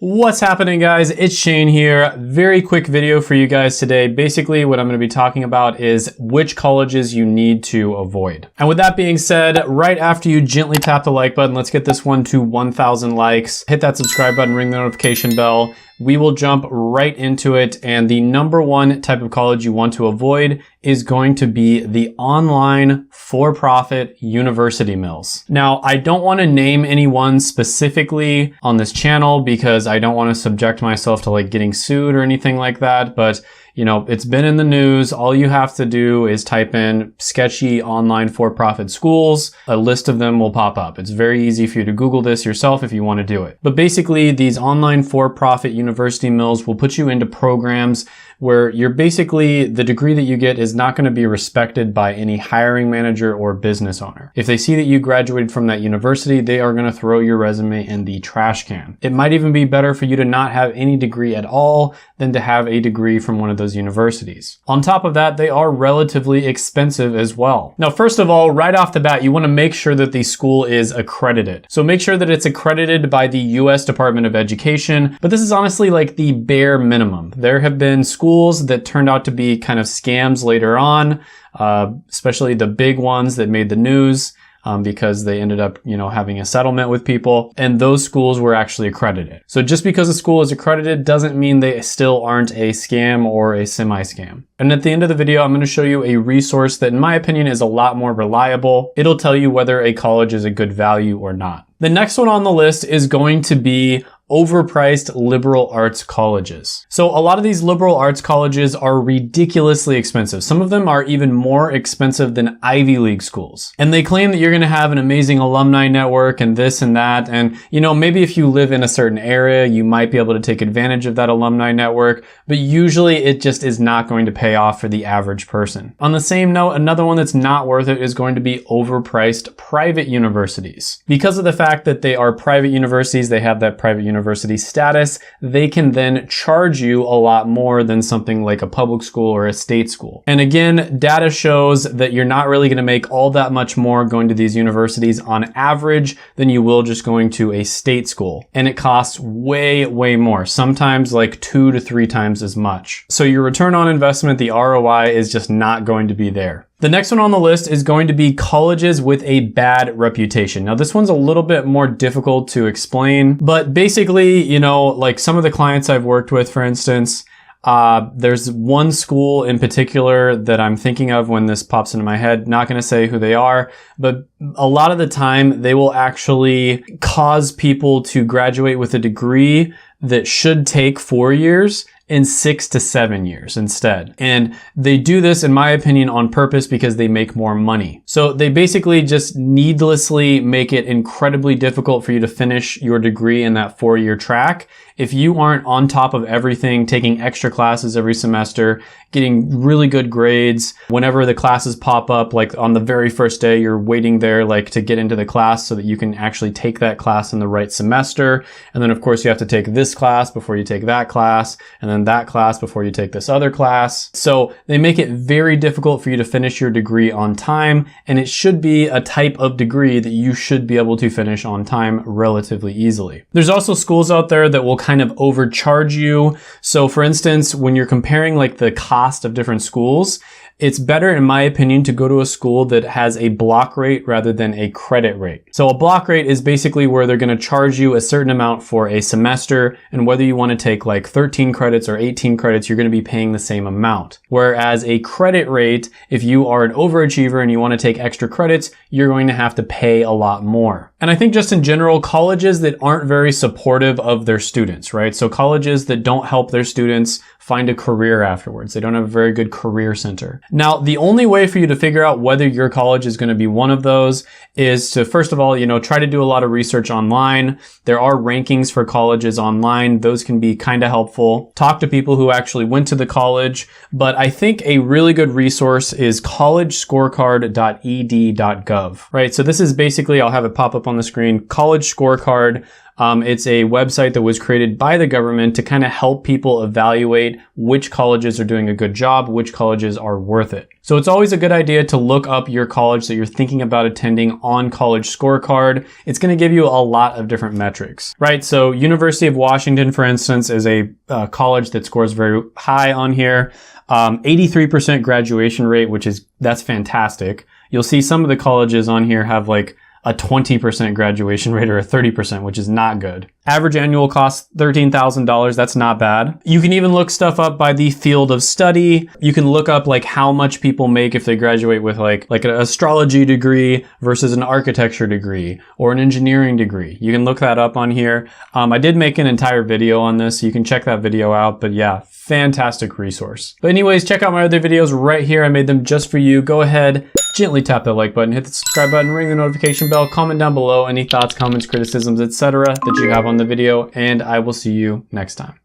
What's happening, guys? It's Shane here. Very quick video for you guys today. Basically, what I'm going to be talking about is which colleges you need to avoid. And with that being said, right after you gently tap the like button, let's get this one to 1,000 likes. Hit that subscribe button, ring the notification bell. We will jump right into it. And the number one type of college you want to avoid is going to be the online for-profit university mills. Now, I don't want to name anyone specifically on this channel because I don't want to subject myself to like getting sued or anything like that. But you know, it's been in the news. All you have to do is type in sketchy online for-profit schools. A list of them will pop up. It's very easy for you to Google this yourself if you want to do it. But basically, these online for-profit university mills will put you into programs where you're basically, the degree that you get is not going to be respected by any hiring manager or business owner. If they see that you graduated from that university, they are going to throw your resume in the trash can. It might even be better for you to not have any degree at all than to have a degree from one of those universities. On top of that, they are relatively expensive as well. Now, first of all, right off the bat, you want to make sure that the school is accredited. So make sure that it's accredited by the US Department of Education, but this is honestly like the bare minimum. There have been schools that turned out to be kind of scams later on, especially the big ones that made the news. Because they ended up, having a settlement with people, and those schools were actually accredited. So just because a school is accredited doesn't mean they still aren't a scam or a semi-scam. And at the end of the video, I'm going to show you a resource that in my opinion is a lot more reliable. It'll tell you whether a college is a good value or not. The next one on the list is going to be overpriced liberal arts colleges. So a lot of these liberal arts colleges are ridiculously expensive. Some of them are even more expensive than Ivy League schools. And they claim that you're going to have an amazing alumni network and this and that. And, maybe if you live in a certain area, you might be able to take advantage of that alumni network, but usually it just is not going to pay off for the average person. On the same note, another one that's not worth it is going to be overpriced private universities. Because of the fact that they are private universities, they have that private university status, they can then charge you a lot more than something like a public school or a state school. And again, data shows that you're not really going to make all that much more going to these universities on average than you will just going to a state school. And it costs way, way more, sometimes like 2 to 3 times as much. So your return on investment, the ROI, is just not going to be there. The next one on the list is going to be colleges with a bad reputation. Now, this one's a little bit more difficult to explain, but basically, like some of the clients I've worked with, for instance, there's one school in particular that I'm thinking of when this pops into my head. Not going to say who they are, but a lot of the time they will actually cause people to graduate with a degree that should take 4 years in 6 to 7 years instead. And they do this, in my opinion, on purpose because they make more money. So they basically just needlessly make it incredibly difficult for you to finish your degree in that 4-year track. If you aren't on top of everything, taking extra classes every semester, getting really good grades, whenever the classes pop up, like on the very first day, you're waiting there like to get into the class so that you can actually take that class in the right semester. And then of course you have to take this class before you take that class, and then that class before you take this other class. So they make it very difficult for you to finish your degree on time, and it should be a type of degree that you should be able to finish on time relatively easily. There's also schools out there that will kind of overcharge you. So for instance, when you're comparing like the cost of different schools, it's better, in my opinion, to go to a school that has a block rate rather than a credit rate. So a block rate is basically where they're going to charge you a certain amount for a semester, and whether you want to take like 13 credits or 18 credits, you're going to be paying the same amount. Whereas a credit rate, if you are an overachiever and you want to take extra credits, you're going to have to pay a lot more. And I think just in general, colleges that aren't very supportive of their students, right? So colleges that don't help their students find a career afterwards. They don't have a very good career center. Now, the only way for you to figure out whether your college is going to be one of those is to, first of all, try to do a lot of research online. There are rankings for colleges online. Those can be kind of helpful. Talk to people who actually went to the college. But I think a really good resource is collegescorecard.ed.gov, right? So this is basically, I'll have it pop up on the screen, College Scorecard It's a website that was created by the government to kind of help people evaluate which colleges are doing a good job, which colleges are worth it. So it's always a good idea to look up your college that you're thinking about attending on College Scorecard. It's going to give you a lot of different metrics, right? So University of Washington, for instance, is a college that scores very high on here. 83% graduation rate, that's fantastic. You'll see some of the colleges on here have like a 20% graduation rate or a 30%, which is not good. Average annual cost, $13,000. That's not bad. You can even look stuff up by the field of study. You can look up like how much people make if they graduate with like an astrology degree versus an architecture degree or an engineering degree. You can look that up on here. I did make an entire video on this, so you can check that video out. But yeah, fantastic resource. But anyways, check out my other videos right here. I made them just for you. Go ahead, gently tap that like button, hit the subscribe button, ring the notification bell, comment down below any thoughts, comments, criticisms, etc. that you have on the video, and I will see you next time.